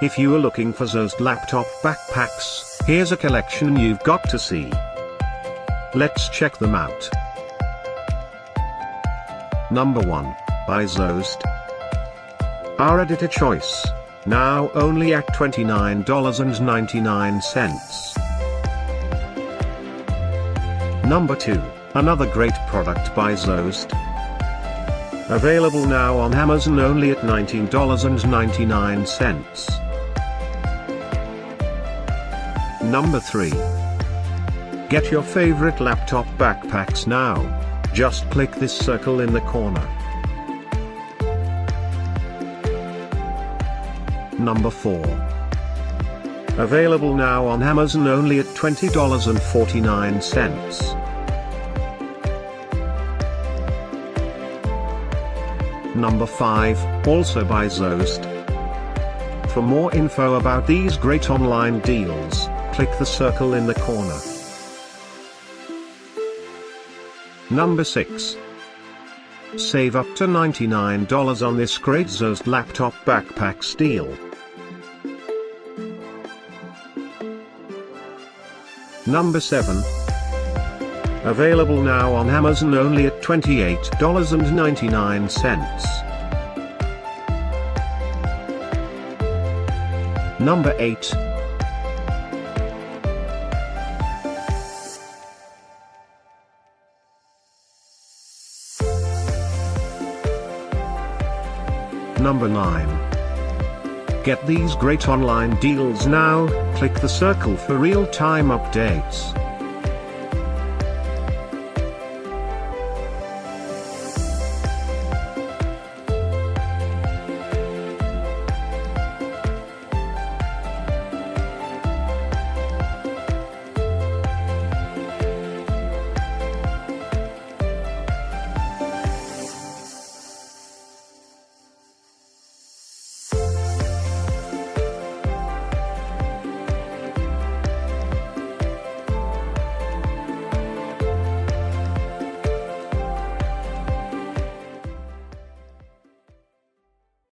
If you are looking for Zosed laptop backpacks, here's a collection you've got to see. Let's check them out. Number 1. By Zosed. Our editor choice. Now only at $29.99. Number 2. Another great product by Zosed. Available now on Amazon only at $19.99. Number 3. Get your favorite laptop backpacks now. Just click this circle in the corner. Number 4. Available now on Amazon only at $20.49. Number 5, also by Zosed. For more info about these great online deals, click the circle in the corner. Number 6. Save up to $99 on this great Zosed laptop backpack deal. Number 7. Available now on Amazon only at $28.99. Number 8. Number 9. Get these great online deals now, click the circle for real-time updates.